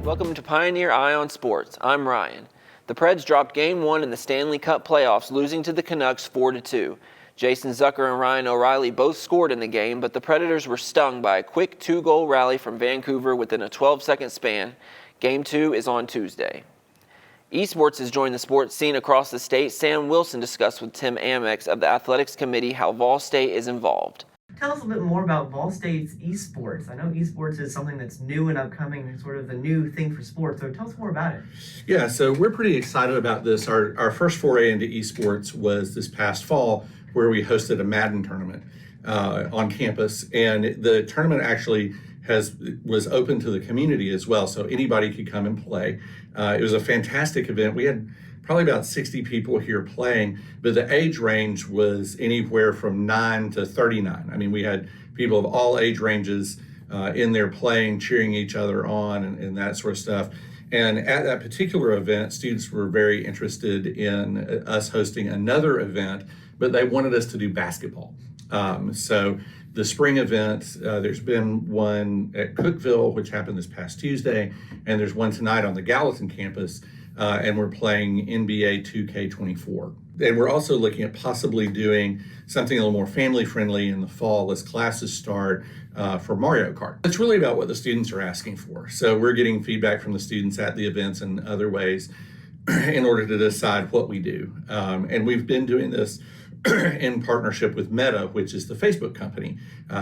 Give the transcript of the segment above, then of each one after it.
Welcome to Pioneer Eye on Sports. I'm Ryan. The Preds dropped Game 1 in the Stanley Cup playoffs, losing to the Canucks 4-2. Jason Zucker and Ryan O'Reilly both scored in the game, but the Predators were stung by a quick 2-goal rally from Vancouver within a 12-second span. Game 2 is on Tuesday. Esports has joined the sports scene across the state. Sam Wilson discussed with Tim Amex of the Athletics Committee how Vol State is involved. Tell us a little bit more about Vol State's esports. I know esports is something that's new and upcoming and sort of the new thing for sports, so tell us more about it. Yeah, so we're pretty excited about this. Our first foray into esports was this past fall, where we hosted a Madden tournament on campus, and the tournament actually was open to the community as well, so anybody could come and play. It was a fantastic event. We had probably about 60 people here playing, but the age range was anywhere from 9 to 39. I mean, we had people of all age ranges in there playing, cheering each other on, and that sort of stuff. And at that particular event, students were very interested in us hosting another event, but they wanted us to do basketball. So the spring event, there's been one at Cookeville, which happened this past Tuesday, and there's one tonight on the Gallatin campus, and we're playing NBA 2K24. And we're also looking at possibly doing something a little more family-friendly in the fall as classes start for Mario Kart. It's really about what the students are asking for. So we're getting feedback from the students at the events and other ways in order to decide what we do. And we've been doing this in partnership with Meta, which is the Facebook company.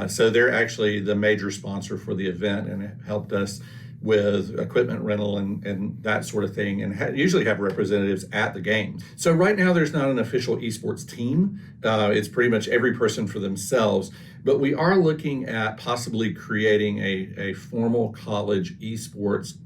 So they're actually the major sponsor for the event, and it helped us with equipment rental and that sort of thing, and usually have representatives at the games. So right now there's not an official esports team. It's pretty much every person for themselves, but we are looking at possibly creating a formal college esports.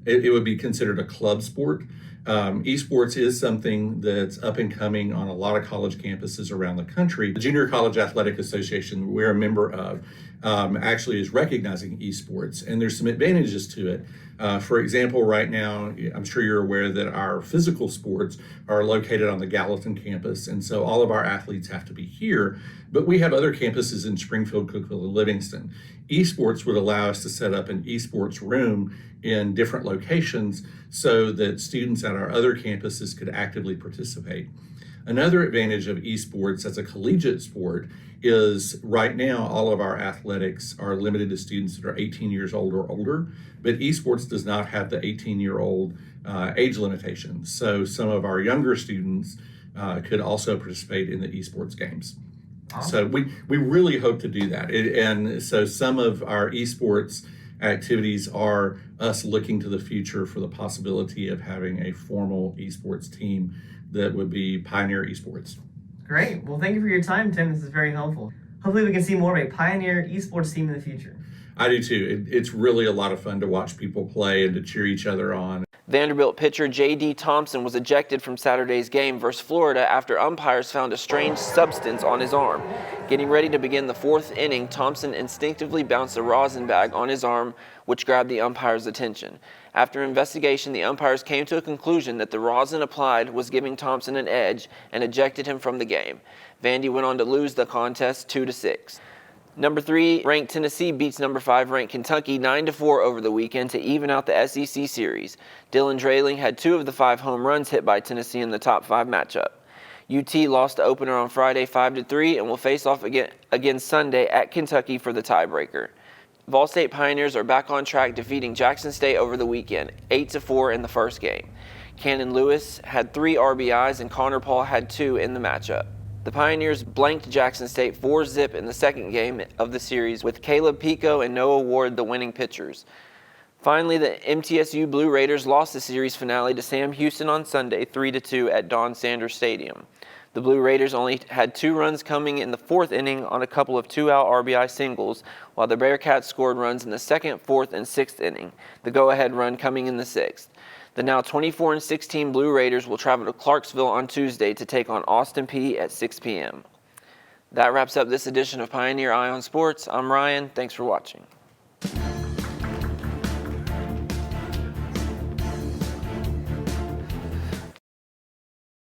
It would be considered a club sport. Esports is something that's up and coming on a lot of college campuses around the country. The Junior College Athletic Association we're a member of actually is recognizing esports, and there's some advantages to it. For example, right now, I'm sure you're aware that our physical sports are located on the Gallatin campus, and so all of our athletes have to be here, but we have other campuses in Springfield, Cookeville, and Livingston. Esports would allow us to set up an esports room in different locations so that students at our other campuses could actively participate. Another advantage of esports as a collegiate sport is right now all of our athletics are limited to students that are 18 years old or older, but esports does not have the 18-year-old age limitation. So some of our younger students could also participate in the esports games. So we really hope to do that. And so some of our esports activities are us looking to the future for the possibility of having a formal esports team that would be Pioneer Esports. Great. Well, thank you for your time, Tim. This is very helpful. Hopefully we can see more of a Pioneer esports team in the future. I do too. It's really a lot of fun to watch people play and to cheer each other on. Vanderbilt pitcher J.D. Thompson was ejected from Saturday's game versus Florida after umpires found a strange substance on his arm. Getting ready to begin the fourth inning, Thompson instinctively bounced a rosin bag on his arm, which grabbed the umpire's attention. After investigation, the umpires came to a conclusion that the rosin applied was giving Thompson an edge and ejected him from the game. Vandy went on to lose the contest 2-6. Number 3 ranked Tennessee beats number 5 ranked Kentucky 9-4 over the weekend to even out the SEC series. Dylan Drayling had 2 of the 5 home runs hit by Tennessee in the top 5 matchup. UT lost the opener on Friday 5-3 and will face off again Sunday at Kentucky for the tiebreaker. Vol State Pioneers are back on track, defeating Jackson State over the weekend 8-4 in the first game. Cannon Lewis had 3 RBIs and Connor Paul had 2 in the matchup. The Pioneers blanked Jackson State 4-0 in the second game of the series, with Caleb Pico and Noah Ward the winning pitchers. Finally, the MTSU Blue Raiders lost the series finale to Sam Houston on Sunday 3-2 at Don Sanders Stadium. The Blue Raiders only had 2 runs coming in the fourth inning on a couple of 2-out RBI singles, while the Bearcats scored runs in the second, fourth, and sixth inning, the go-ahead run coming in the sixth. The now 24-16 Blue Raiders will travel to Clarksville on Tuesday to take on Austin Peay at 6 p.m. That wraps up this edition of Pioneer Eye on Sports. I'm Ryan. Thanks for watching.